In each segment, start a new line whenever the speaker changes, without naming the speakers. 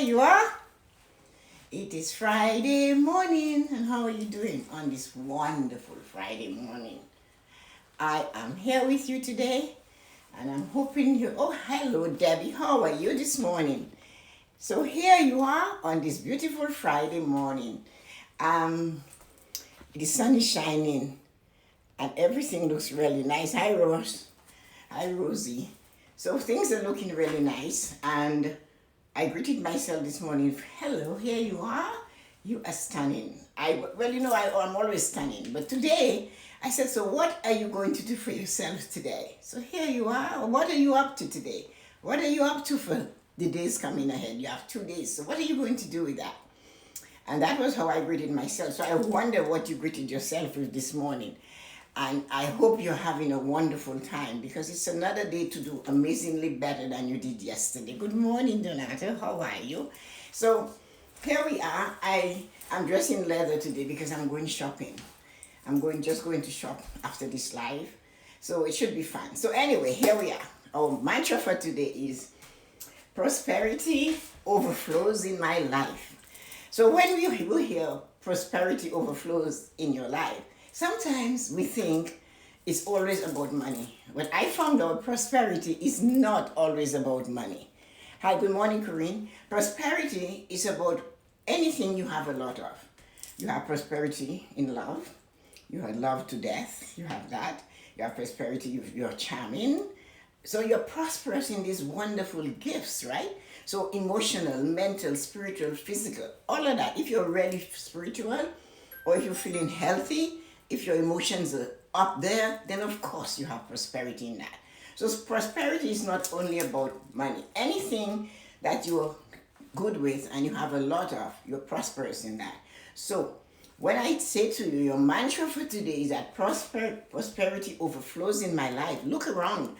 you are. It is Friday morning, and how are you doing on this wonderful Friday morning? I am here with you today, and I'm hoping you. Oh, hello, Debbie. How are you this morning? So here you are on this beautiful Friday morning. The sun is shining, and everything looks really nice. Hi, Rose. Hi, Rosie. So things are looking really nice, and I greeted myself this morning. Hello, here you are. You are stunning. I'm always stunning, but today I said, so what are you going to do for yourself today? So here you are. What are you up to today? What are you up to for the days coming ahead? You have 2 days. So what are you going to do with that? And that was how I greeted myself. So I wonder what you greeted yourself with this morning. And I hope you're having a wonderful time, because it's another day to do amazingly better than you did yesterday. Good morning, Donato. How are you? So here we are. I'm dressed in leather today because I'm going shopping. Just going to shop after this live. So it should be fun. So anyway, here we are. Our mantra for today is prosperity overflows in my life. So when we hear prosperity overflows in your life, sometimes we think it's always about money. But I found out prosperity is not always about money. Hi, good morning, Corinne. Prosperity is about anything you have a lot of. You have prosperity in love. You have love to death. You have that. You have prosperity. You're charming. So you're prosperous in these wonderful gifts, right? So emotional, mental, spiritual, physical, all of that. If you're really spiritual, or if you're feeling healthy, if your emotions are up there, then of course you have prosperity in that. So prosperity is not only about money. Anything that you're good with and you have a lot of, you're prosperous in that. So when I say to you, your mantra for today is that prosperity overflows in my life. Look around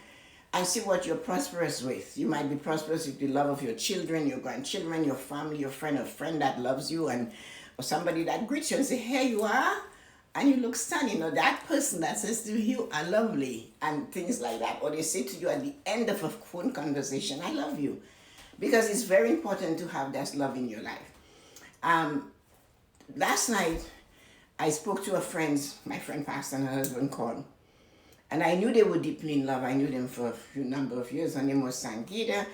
and see what you're prosperous with. You might be prosperous with the love of your children, your grandchildren, your family, your friend, a friend that loves you, or somebody that greets you and say, here you are, and you look stunning. Or that person that says to you, you are lovely, and things like that. Or they say to you at the end of a phone conversation, I love you. Because it's very important to have that love in your life. Last night, I spoke to my friend Pastor and her husband called. And I knew they were deeply in love. I knew them for a number of years. Her name was Sangita.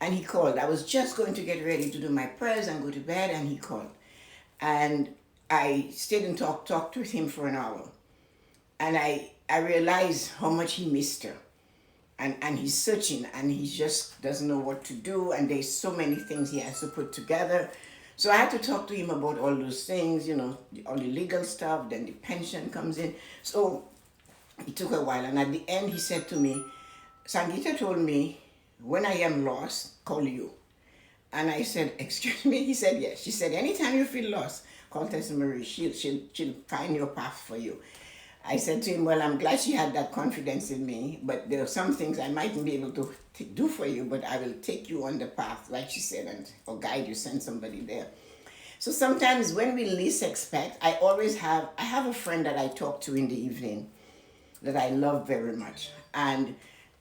And he called. I was just going to get ready to do my prayers and go to bed, and he called. And I stayed and talked with him for an hour. And I realized how much he missed her. And he's searching, and he just doesn't know what to do. And there's so many things he has to put together. So I had to talk to him about all those things, all the legal stuff. Then the pension comes in. So it took a while, and at the end he said to me, Sangita told me, when I am lost, call you. And I said, excuse me? He said, yes. She said, anytime you feel lost, call Tessa-Marie. She'll find your path for you. I said to him, well, I'm glad she had that confidence in me, but there are some things I mightn't be able to do for you, but I will take you on the path, like she said, or guide you, send somebody there. So sometimes when we least expect, I have a friend that I talk to in the evening that I love very much. And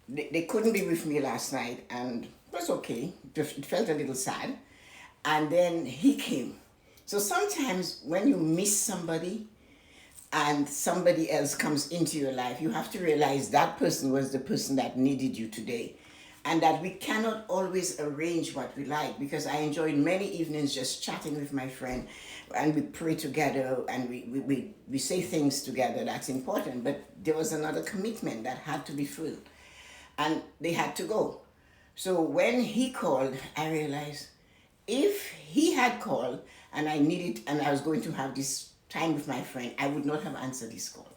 they couldn't be with me last night, and it was okay. It felt a little sad. And then he came. So sometimes when you miss somebody and somebody else comes into your life, you have to realize that person was the person that needed you today. And that we cannot always arrange what we like, because I enjoyed many evenings just chatting with my friend, and we pray together, and we say things together that's important. But there was another commitment that had to be filled, and they had to go. So when he called, I realized if he had called and I was going to have this time with my friend, I would not have answered his call.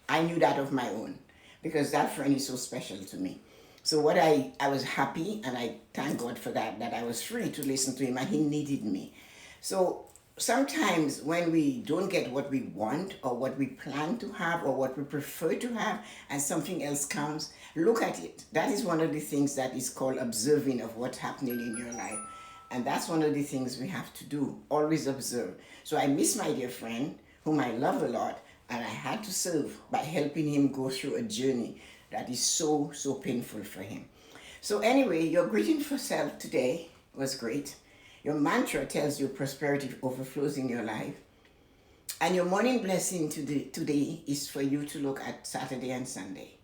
I knew that of my own, because that friend is so special to me. So I was happy, and I thank God for that I was free to listen to him, and he needed me. So sometimes when we don't get what we want, or what we plan to have, or what we prefer to have, and something else comes, look at it. That is one of the things that is called observing of what's happening in your life. And that's one of the things we have to do, always observe. So I miss my dear friend, whom I love a lot, and I had to serve by helping him go through a journey that is so, so painful for him. So anyway, your greeting for self today was great. Your mantra tells you prosperity overflows in your life. And your morning blessing today is for you to look at Saturday and Sunday.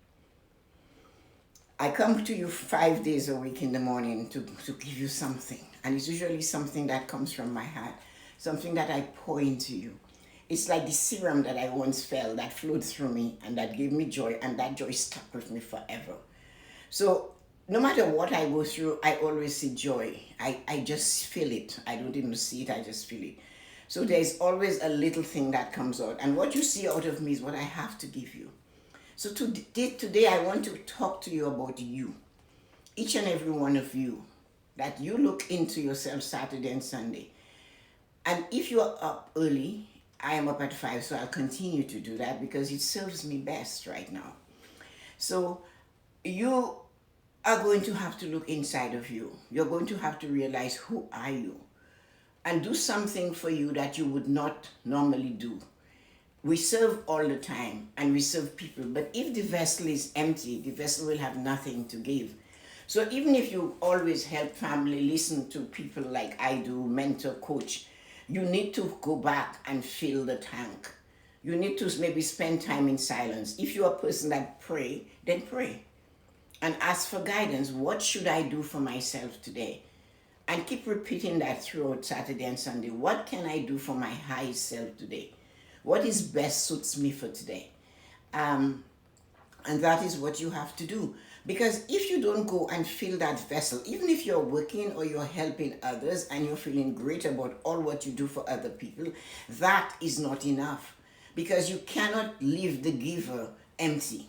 I come to you 5 days a week in the morning to give you something. And it's usually something that comes from my heart, something that I pour into you. It's like the serum that I once felt that flowed through me and that gave me joy, and that joy stuck with me forever. So no matter what I go through, I always see joy. I just feel it. I don't even see it, I just feel it. So there's always a little thing that comes out. And what you see out of me is what I have to give you. So today I want to talk to you about you. Each and every one of you. That you look into yourself Saturday and Sunday. And if you're up early, I am up at 5, so I'll continue to do that because it serves me best right now. So you are going to have to look inside of you. You're going to have to realize, who are you? And do something for you that you would not normally do. We serve all the time and we serve people, but if the vessel is empty, the vessel will have nothing to give. So even if you always help family, listen to people like I do, mentor, coach, you need to go back and fill the tank. You need to maybe spend time in silence. If you're a person that pray, then pray. And ask for guidance. What should I do for myself today? And keep repeating that throughout Saturday and Sunday. What can I do for my highest self today? What is best suits me for today? And that is what you have to do. Because if you don't go and fill that vessel, even if you're working or you're helping others and you're feeling great about all what you do for other people, that is not enough. Because you cannot leave the giver empty.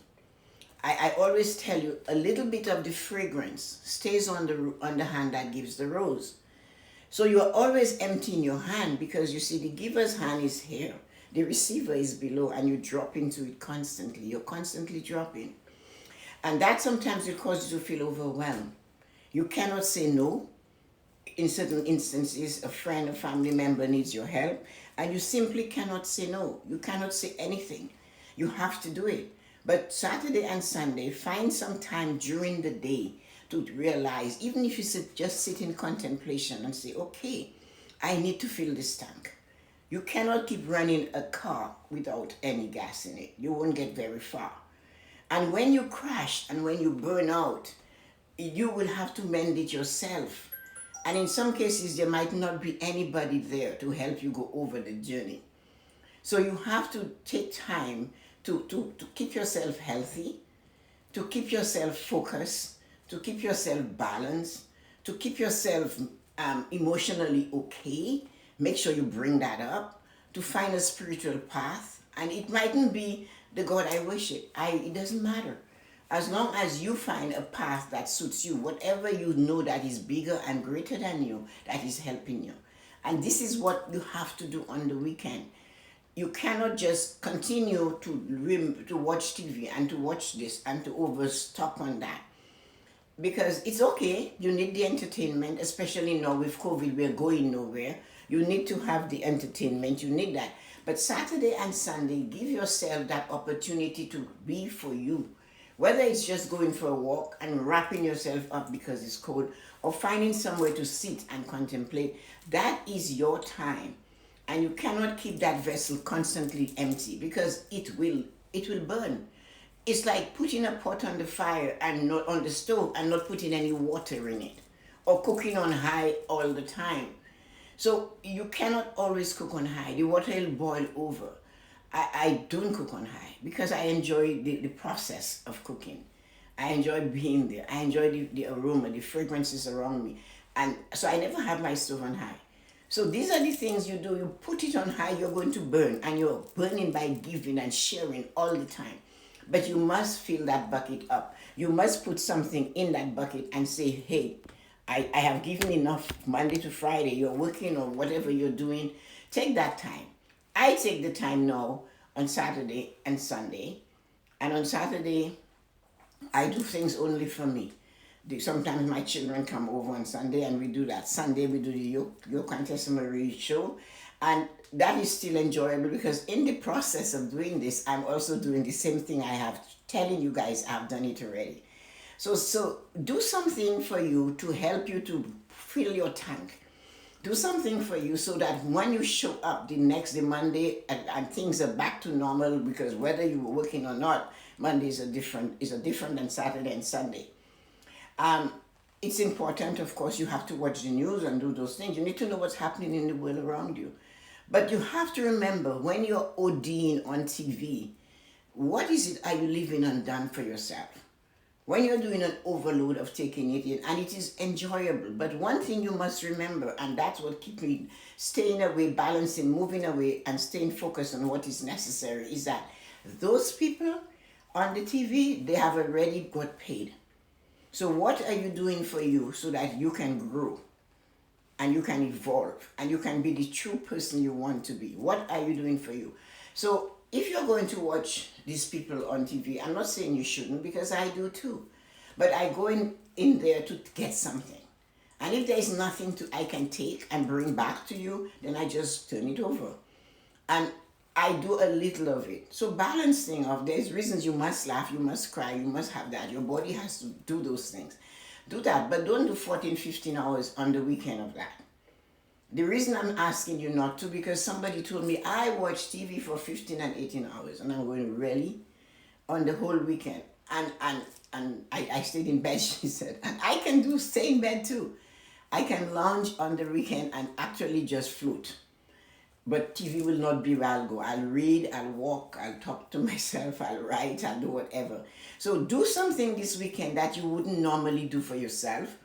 I always tell you, a little bit of the fragrance stays on the hand that gives the rose. So you're always empty in your hand because you see the giver's hand is here. The receiver is below and you drop into it constantly. You're constantly dropping. And that sometimes will cause you to feel overwhelmed. You cannot say no. In certain instances, a friend, a family member needs your help, and you simply cannot say no. You cannot say anything. You have to do it. But Saturday and Sunday, find some time during the day to realize, even if you just sit in contemplation and say, okay, I need to fill this tank. You cannot keep running a car without any gas in it. You won't get very far. And when you crash and when you burn out, you will have to mend it yourself. And in some cases, there might not be anybody there to help you go over the journey. So you have to take time to keep yourself healthy, to keep yourself focused, to keep yourself balanced, to keep yourself emotionally okay. Make sure you bring that up, to find a spiritual path. And it mightn't be the God I worship. It doesn't matter. As long as you find a path that suits you, whatever you know that is bigger and greater than you, that is helping you. And this is what you have to do on the weekend. You cannot just continue to watch TV and to watch this and to overstock on that. Because it's okay, you need the entertainment, especially now with COVID, we're going nowhere. You need to have the entertainment, you need that. But Saturday and Sunday, give yourself that opportunity to be for you. Whether it's just going for a walk and wrapping yourself up because it's cold, or finding somewhere to sit and contemplate, that is your time. And you cannot keep that vessel constantly empty because it will burn. It's like putting a pot on the fire and not on the stove and not putting any water in it, or cooking on high all the time. So you cannot always cook on high. The water will boil over. I don't cook on high because I enjoy the process of cooking. I enjoy being there. I enjoy the aroma, the fragrances around me. And so I never have my stove on high. So these are the things you do. You put it on high, you're going to burn. And you're burning by giving and sharing all the time. But you must fill that bucket up. You must put something in that bucket and say, hey, I have given enough Monday to Friday. You're working or whatever you're doing. Take that time. I take the time now on Saturday and Sunday. And on Saturday, I do things only for me. Sometimes my children come over on Sunday and we do that. Sunday we do the Yoke and Tessa-Marie show. And that is still enjoyable because in the process of doing this, I'm also doing the same thing I have telling you guys I've done it already. So do something for you to help you to fill your tank. Do something for you so that when you show up the next day, Monday, and things are back to normal, because whether you were working or not, Monday is a different than Saturday and Sunday. Um, it's important, of course, you have to watch the news and do those things. You need to know what's happening in the world around you. But you have to remember, when you're ODing on TV, what is it are you leaving undone for yourself? When you're doing an overload of taking it in, and it is enjoyable. But one thing you must remember, and that's what keeps me staying away, balancing, moving away, and staying focused on what is necessary, is that those people on the TV, they have already got paid. So what are you doing for you so that you can grow and you can evolve and you can be the true person you want to be? What are you doing for you? So if you're going to watch these people on TV, I'm not saying you shouldn't, because I do too. But I go in there to get something. And if there is nothing I can take and bring back to you, then I just turn it over. And I do a little of it. So balancing of, there's reasons you must laugh, you must cry, you must have that. Your body has to do those things. Do that, but don't do 14, 15 hours on the weekend of that. The reason I'm asking you not to, because somebody told me I watch TV for 15 and 18 hours. And I'm going, really? On the whole weekend? And I stayed in bed, she said. And I can stay in bed too. I can lounge on the weekend and actually just float. But TV will not be where I'll go. I'll read, I'll walk, I'll talk to myself, I'll write, I'll do whatever. So do something this weekend that you wouldn't normally do for yourself.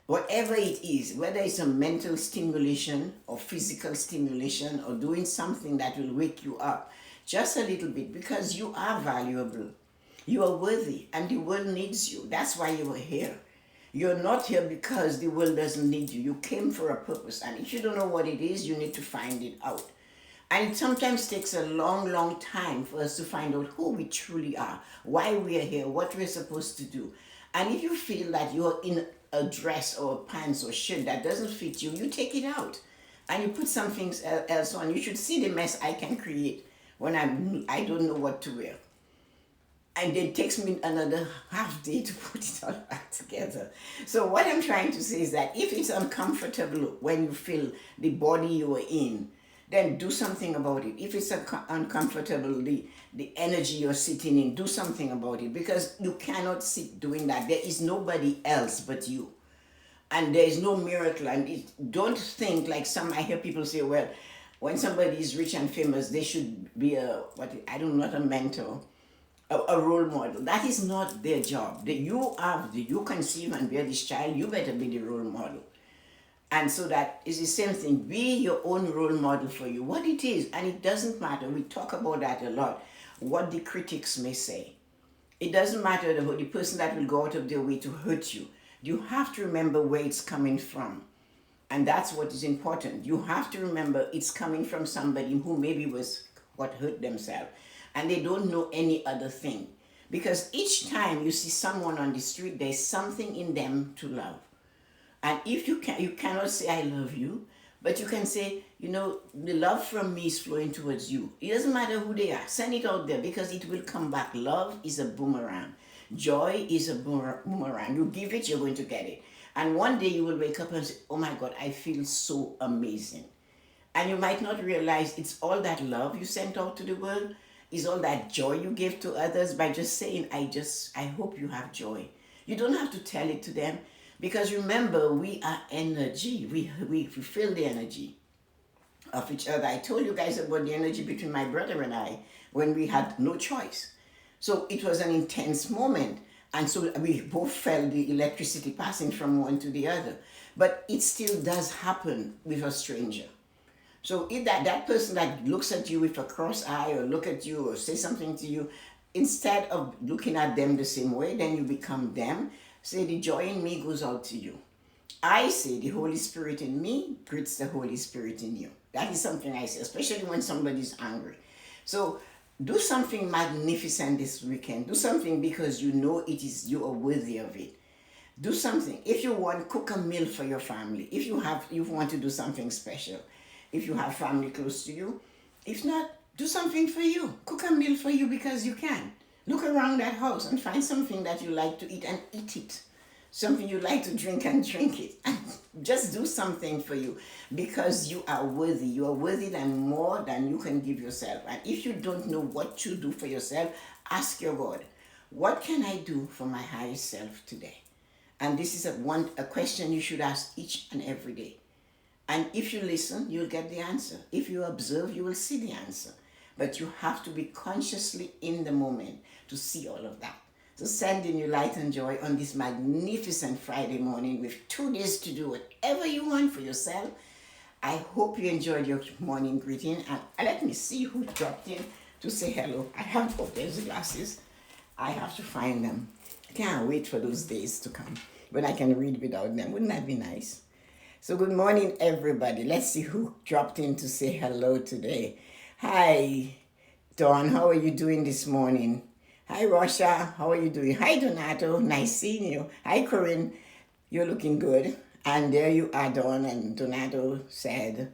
Whatever it is, whether it's a mental stimulation or physical stimulation or doing something that will wake you up just a little bit, because you are valuable. You are worthy and the world needs you. That's why you are here. You're not here because the world doesn't need you. You came for a purpose. And if you don't know what it is, you need to find it out. And it sometimes takes a long, long time for us to find out who we truly are, why we are here, what we're supposed to do. And if you feel that you're in a dress or pants or shirt that doesn't fit you, you take it out and you put something else on. You should see the mess I can create when I don't know what to wear. And it takes me another half day to put it all back together. So what I'm trying to say is that if it's uncomfortable when you feel the body you are in, then do something about it. If it's uncomfortable, the energy you're sitting in, do something about it, because you cannot sit doing that. There is nobody else but you. And there is no miracle. And don't think like I hear people say, well, when somebody is rich and famous, they should be not a mentor, a role model. That is not their job. You conceive and bear this child, you better be the role model. And so that is the same thing. Be your own role model for you. What it is, and it doesn't matter. We talk about that a lot. What the critics may say. It doesn't matter the person that will go out of their way to hurt you. You have to remember where it's coming from. And that's what is important. You have to remember it's coming from somebody who maybe was what hurt themselves. And they don't know any other thing. Because each time you see someone on the street, there's something in them to love. And if you cannot say, I love you, but you can say, the love from me is flowing towards you. It doesn't matter who they are. Send it out there, because it will come back. Love is a boomerang. Joy is a boomerang. You give it, you're going to get it. And one day you will wake up and say, oh my God, I feel so amazing. And you might not realize it's all that love you sent out to the world, is all that joy you give to others by just saying, I hope you have joy. You don't have to tell it to them. Because remember, we are energy. We feel the energy of each other. I told you guys about the energy between my brother and I when we had no choice. So it was an intense moment. And so we both felt the electricity passing from one to the other. But it still does happen with a stranger. So if that person that looks at you with a cross eye or look at you or say something to you, instead of looking at them the same way, then you become them. Say, the joy in me goes out to you. I say the Holy Spirit in me greets the Holy Spirit in you. That is something I say, especially when somebody's angry. So do something magnificent this weekend. Do something because you are worthy of it. Do something. If you want, cook a meal for your family. If you want to do something special. If you have family close to you. If not, do something for you. Cook a meal for you because you can. Look around that house and find something that you like to eat and eat it. Something you like to drink and drink it. And just do something for you, because you are worthy. You are worthy than more than you can give yourself. And if you don't know what to do for yourself, ask your God, what can I do for my highest self today? And this is a question you should ask each and every day. And if you listen, you'll get the answer. If you observe, you will see the answer. But you have to be consciously in the moment to see all of that. So send in your light and joy on this magnificent Friday morning with 2 days to do whatever you want for yourself. I hope you enjoyed your morning greeting. And let me see who dropped in to say hello. I have both those glasses. I have to find them. I can't wait for those days to come when I can read without them. Wouldn't that be nice? So good morning, everybody. Let's see who dropped in to say hello today. Hi, Dawn. How are you doing this morning? Hi, Rosha. How are you doing? Hi, Donato. Nice seeing you. Hi, Corinne. You're looking good. And there you are, Dawn. And Donato said,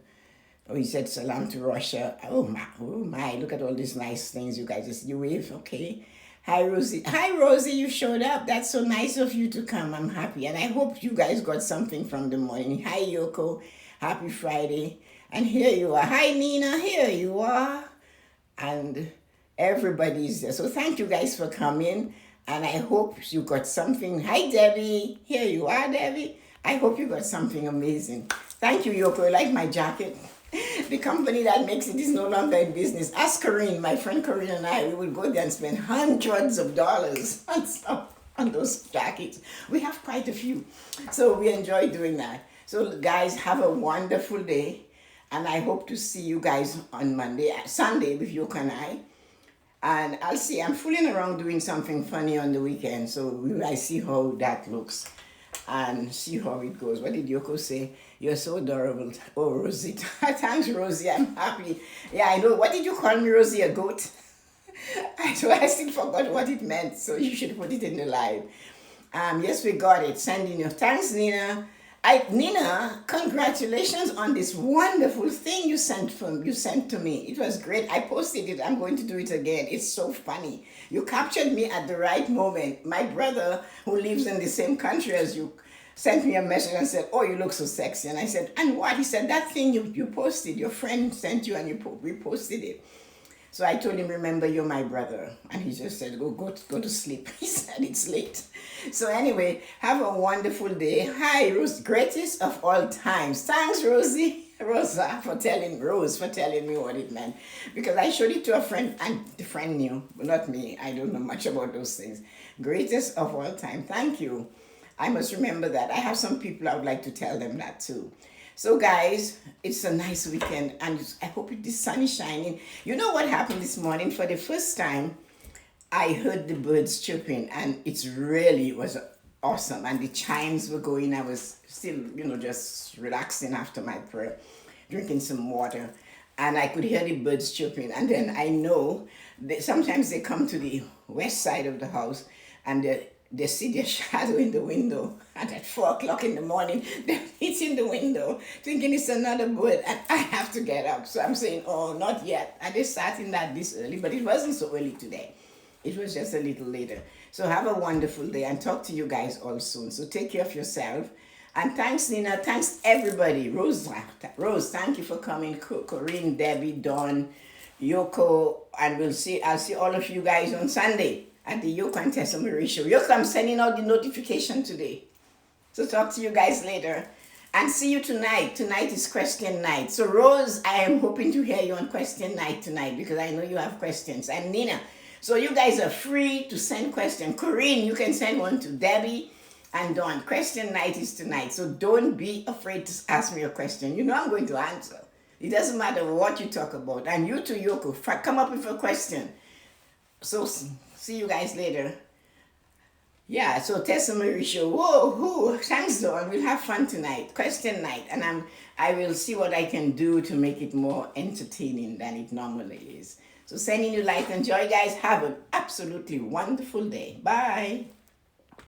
he said salam to Rosha. Oh my. Look at all these nice things you guys. You wave, okay. Hi, Rosie. Hi, Rosie. You showed up. That's so nice of you to come. I'm happy. And I hope you guys got something from the morning. Hi, Yoko. Happy Friday. And here you are. Hi, Nina. Here you are. And everybody's there. So thank you guys for coming. And I hope you got something. Hi, Debbie. Here you are, Debbie. I hope you got something amazing. Thank you, Yoko. You like my jacket? The company that makes it is no longer in business. Ask Corinne, my friend Corinne and I, we will go there and spend hundreds of dollars on stuff, on those jackets. We have quite a few. So we enjoy doing that. So guys, have a wonderful day. And I hope to see you guys on Sunday with Yoko and I. And I'll see, I'm fooling around doing something funny on the weekend. So I see how that looks and see how it goes. What did Yoko say? You're so adorable. Oh, Rosie. Thanks, Rosie. I'm happy. Yeah, I know. What did you call me, Rosie? A goat? I still forgot what it meant. So you should put it in the live. Yes, we got it. Sending you. Thanks, Nina. Nina, congratulations on this wonderful thing you sent to me. It was great. I posted it. I'm going to do it again. It's so funny. You captured me at the right moment. My brother, who lives in the same country as you, sent me a message and said, oh, you look so sexy. And I said, and what? He said, that thing you posted, your friend sent you and you reposted it. So I told him, remember, you're my brother. And he just said, go to sleep. He said, it's late. So anyway, have a wonderful day. Hi, Rose, greatest of all times. Thanks, Rosa, for telling me what it meant. Because I showed it to a friend, and the friend knew, but not me. I don't know much about those things. Greatest of all time. Thank you. I must remember that. I have some people I would like to tell them that too. So guys, it's a nice weekend and I hope the sun is shining. You know what happened this morning? For the first time, I heard the birds chirping and it really was awesome. And the chimes were going. I was still, just relaxing after my prayer, drinking some water. And I could hear the birds chirping. And then I know that sometimes they come to the west side of the house and they see their shadow in the window, and at 4 o'clock in the morning, they're hitting the window, thinking it's another bird, and I have to get up. So I'm saying, oh, not yet. I just starting that this early, but it wasn't so early today. It was just a little later. So have a wonderful day, and talk to you guys all soon. So take care of yourself. And thanks, Nina. Thanks, everybody. Rose, thank you for coming. Corinne, Debbie, Dawn, Yoko, and I'll see all of you guys on Sunday at the Yoko and Tessa-Marie show. Yoko, I'm sending out the notification today. So talk to you guys later. And see you tonight. Tonight is question night. So Rose, I am hoping to hear you on question night tonight because I know you have questions. And Nina, so you guys are free to send questions. Corinne, you can send one to Debbie and Dawn. Question night is tonight. So don't be afraid to ask me a question. You know I'm going to answer. It doesn't matter what you talk about. And you too, Yoko, come up with a question. So see you guys later. Yeah, so Tessa-Marie show. Whoa, thanks, Dawn. We'll have fun tonight. Question night. And I will see what I can do to make it more entertaining than it normally is. So sending you light and joy, guys. Have an absolutely wonderful day. Bye.